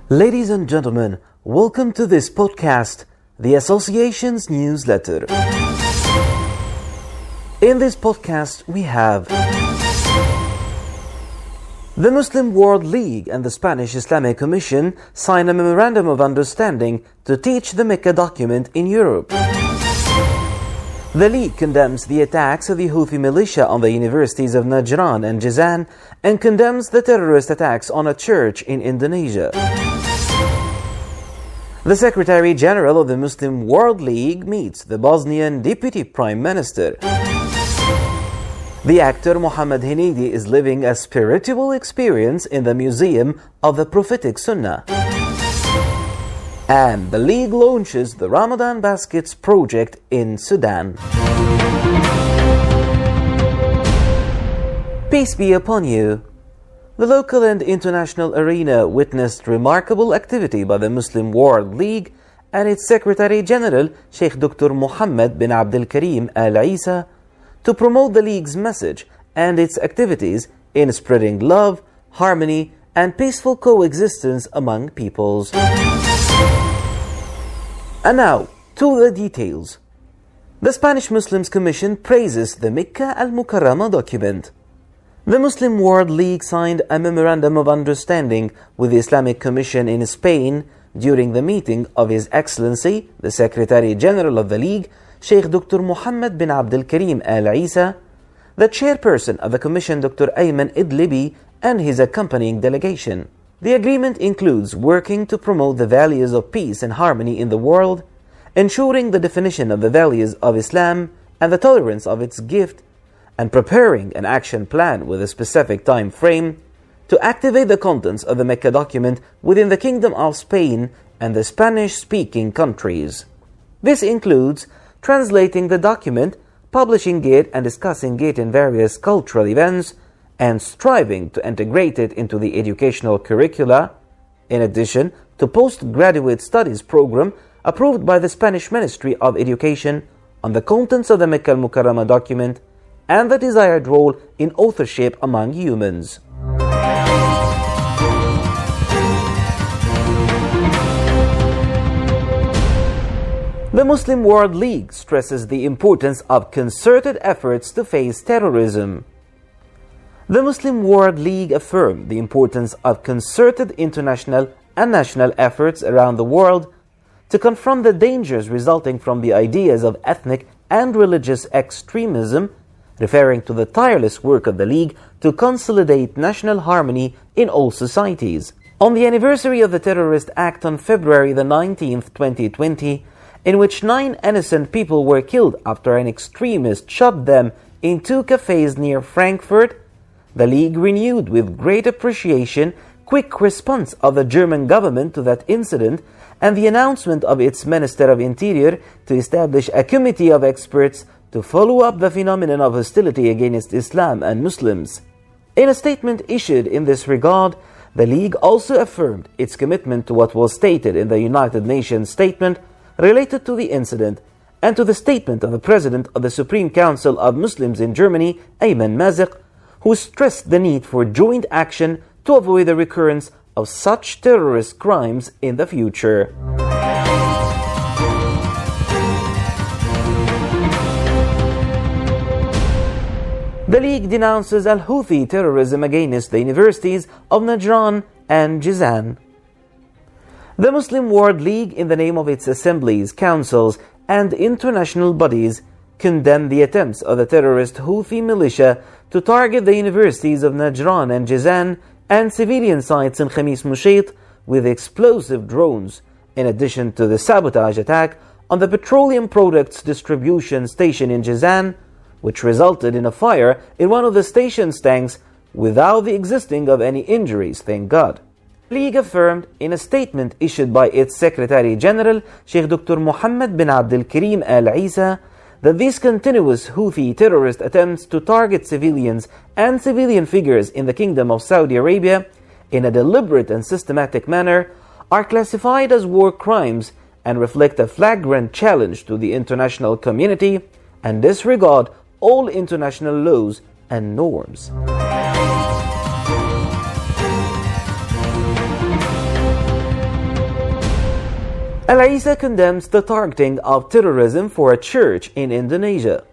Ladies and gentlemen, welcome to this podcast, the Association's newsletter. In this podcast, we have the Muslim World League and the Spanish Islamic Commission sign a memorandum of understanding to teach the Mecca document in Europe. The League condemns the attacks of the Houthi militia on the universities of Najran and Jizan and condemns the terrorist attacks on a church in Indonesia. The Secretary General of the Muslim World League meets the Bosnian Deputy Prime Minister. The actor Muhammad Hinidi is living a spiritual experience in the Museum of the Prophetic Sunnah. And the League launches the Ramadan Baskets project in Sudan. Peace be upon you. The local and international arena witnessed remarkable activity by the Muslim World League and its Secretary General Sheikh Dr. Muhammad bin Abdul Karim Al-Isa to promote the League's message and its activities in spreading love, harmony, and peaceful coexistence among peoples. And now, to the details. The Spanish Muslims Commission praises the Makkah Al-Mukarramah document. The Muslim World League signed a memorandum of understanding with the Islamic Commission in Spain during the meeting of His Excellency, the Secretary General of the League, Sheikh Dr. Muhammad bin Abdul Karim Al-Isa, the Chairperson of the Commission Dr. Ayman Idlibi, and his accompanying delegation. The agreement includes working to promote the values of peace and harmony in the world, ensuring the definition of the values of Islam and the tolerance of its gift, and preparing an action plan with a specific time frame to activate the contents of the Mecca document within the Kingdom of Spain and the Spanish-speaking countries. This includes translating the document, publishing it and discussing it in various cultural events, and striving to integrate it into the educational curricula, in addition to postgraduate studies program approved by the Spanish Ministry of Education on the contents of the Makkah Al-Mukarramah document and the desired role in authorship among humans. The Muslim World League stresses the importance of concerted efforts to face terrorism. The Muslim World League affirmed the importance of concerted international and national efforts around the world to confront the dangers resulting from the ideas of ethnic and religious extremism, referring to the tireless work of the League to consolidate national harmony in all societies. On the anniversary of the terrorist act on February the 19th, 2020, in which 9 innocent people were killed after an extremist shot them in 2 cafes near Frankfurt, the League renewed with great appreciation quick response of the German government to that incident and the announcement of its Minister of Interior to establish a committee of experts to follow up the phenomenon of hostility against Islam and Muslims. In a statement issued in this regard, the League also affirmed its commitment to what was stated in the United Nations statement related to the incident and to the statement of the President of the Supreme Council of Muslims in Germany, Ayman Mazik, who stressed the need for joint action to avoid the recurrence of such terrorist crimes in the future. The League denounces Al-Houthi terrorism against the universities of Najran and Jizan. The Muslim World League, in the name of its assemblies, councils, and international bodies, condemned the attempts of the terrorist Houthi militia to target the universities of Najran and Jizan and civilian sites in Khamis Mushayt with explosive drones, in addition to the sabotage attack on the petroleum products distribution station in Jizan, which resulted in a fire in one of the station's tanks without the existing of any injuries, thank God. The League affirmed in a statement issued by its Secretary General, Sheikh Dr. Muhammad bin Abdul Karim Al-Isa, that these continuous Houthi terrorist attempts to target civilians and civilian figures in the Kingdom of Saudi Arabia in a deliberate and systematic manner are classified as war crimes and reflect a flagrant challenge to the international community and disregard all international laws and norms. Al-Isa condemns the targeting of terrorism for a church in Indonesia.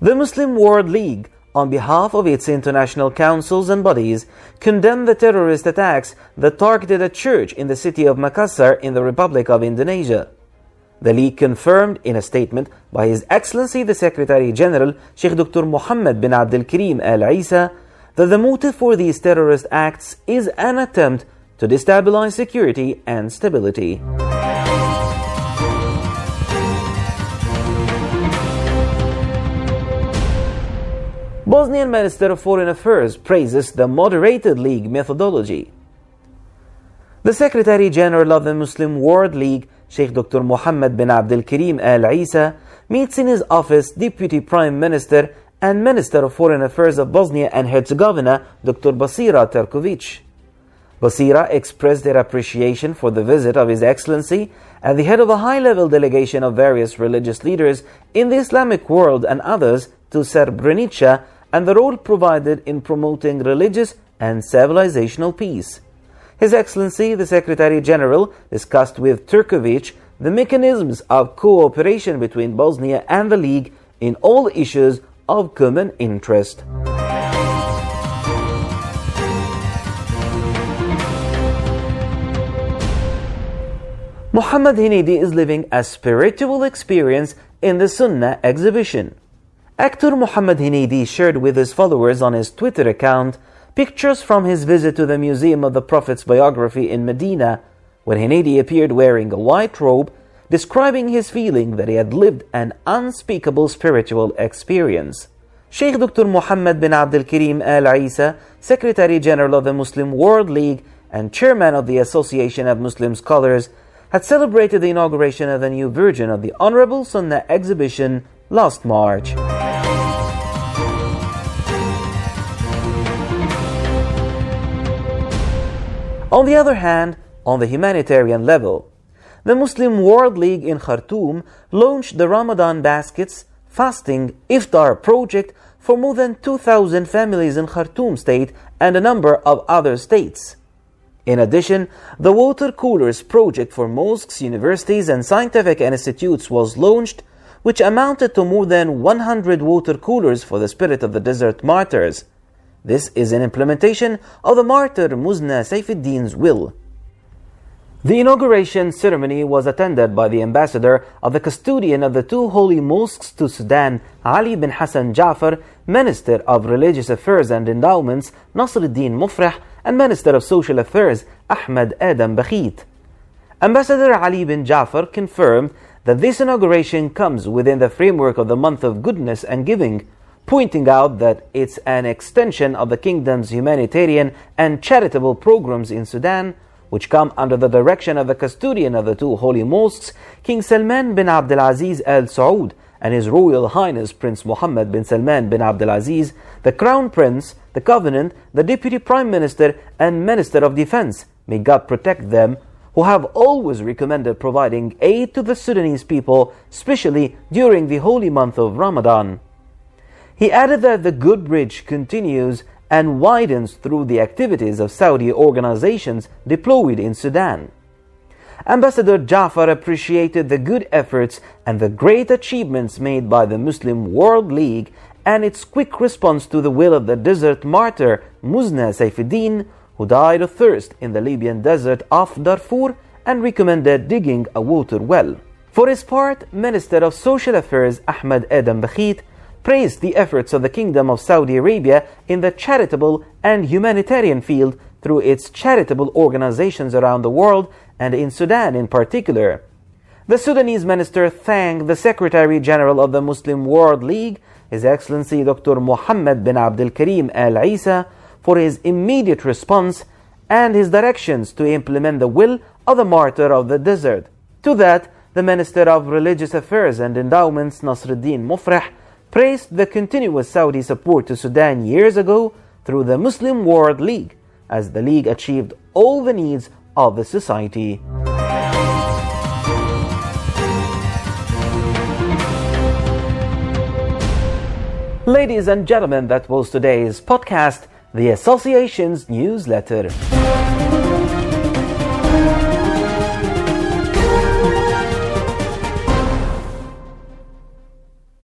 The Muslim World League, on behalf of its international councils and bodies, condemned the terrorist attacks that targeted a church in the city of Makassar in the Republic of Indonesia. The League confirmed in a statement by His Excellency the Secretary General Sheikh Dr. Muhammad bin Abdul Karim Al-Isa that the motive for these terrorist acts is an attempt to destabilize security and stability. Bosnian Minister of Foreign Affairs praises the moderated League methodology. The Secretary General of the Muslim World League, Sheikh Dr. Muhammad bin Abdul Karim Al-Isa, meets in his office Deputy Prime Minister and Minister of Foreign Affairs of Bosnia and Herzegovina, Dr. Basira Terkovic. Basira expressed their appreciation for the visit of His Excellency at the head of a high-level delegation of various religious leaders in the Islamic world and others to Srebrenica and the role provided in promoting religious and civilizational peace. His Excellency the Secretary General discussed with Terkovic the mechanisms of cooperation between Bosnia and the League in all issues of common interest. Muhammad Hinidi is living a spiritual experience in the Sunnah exhibition. Actor Muhammad Hinidi shared with his followers on his Twitter account pictures from his visit to the Museum of the Prophet's biography in Medina, when Hinidi appeared wearing a white robe, describing his feeling that he had lived an unspeakable spiritual experience. Sheikh Dr. Muhammad bin Abdul Karim Al-Isa, Secretary General of the Muslim World League and Chairman of the Association of Muslim Scholars, had celebrated the inauguration of the new version of the Honorable Sunnah exhibition last March. On the other hand, on the humanitarian level, the Muslim World League in Khartoum launched the Ramadan Baskets Fasting Iftar project for more than 2,000 families in Khartoum state and a number of other states. In addition, the Water Coolers project for mosques, universities and scientific institutes was launched, which amounted to more than 100 water coolers for the Spirit of the Desert Martyrs. This is an implementation of the martyr Muzna Saifuddin's will. The inauguration ceremony was attended by the ambassador of the custodian of the two holy mosques to Sudan, Ali bin Hassan Ja'far, Minister of Religious Affairs and Endowments, Nasruddin Mufrah, and Minister of Social Affairs, Ahmed Adam Bakhit. Ambassador Ali bin Ja'far confirmed that this inauguration comes within the framework of the month of goodness and giving, pointing out that it's an extension of the kingdom's humanitarian and charitable programs in Sudan, which come under the direction of the custodian of the two holy mosques, King Salman bin Abdulaziz Al Saud, and His Royal Highness Prince Mohammed bin Salman bin Abdulaziz, the Crown Prince, the Covenant, the Deputy Prime Minister, and Minister of Defense, may God protect them, who have always recommended providing aid to the Sudanese people, especially during the holy month of Ramadan. He added that the good bridge continues and widens through the activities of Saudi organizations deployed in Sudan. Ambassador Ja'far appreciated the good efforts and the great achievements made by the Muslim World League and its quick response to the will of the desert martyr Muzna Saifuddin, who died of thirst in the Libyan desert of Darfur, and recommended digging a water well. For his part, Minister of Social Affairs Ahmed Adam Bakhit praised the efforts of the Kingdom of Saudi Arabia in the charitable and humanitarian field through its charitable organizations around the world and in Sudan in particular. The Sudanese minister thanked the Secretary General of the Muslim World League, His Excellency Dr. Muhammad bin Abdul Karim Al-Isa, for his immediate response and his directions to implement the will of the martyr of the desert. To that, the Minister of Religious Affairs and Endowments Nasruddin Mufrah praised the continuous Saudi support to Sudan years ago through the Muslim World League, as the League achieved all the needs of the society. Ladies and gentlemen, that was today's podcast, the Association's newsletter.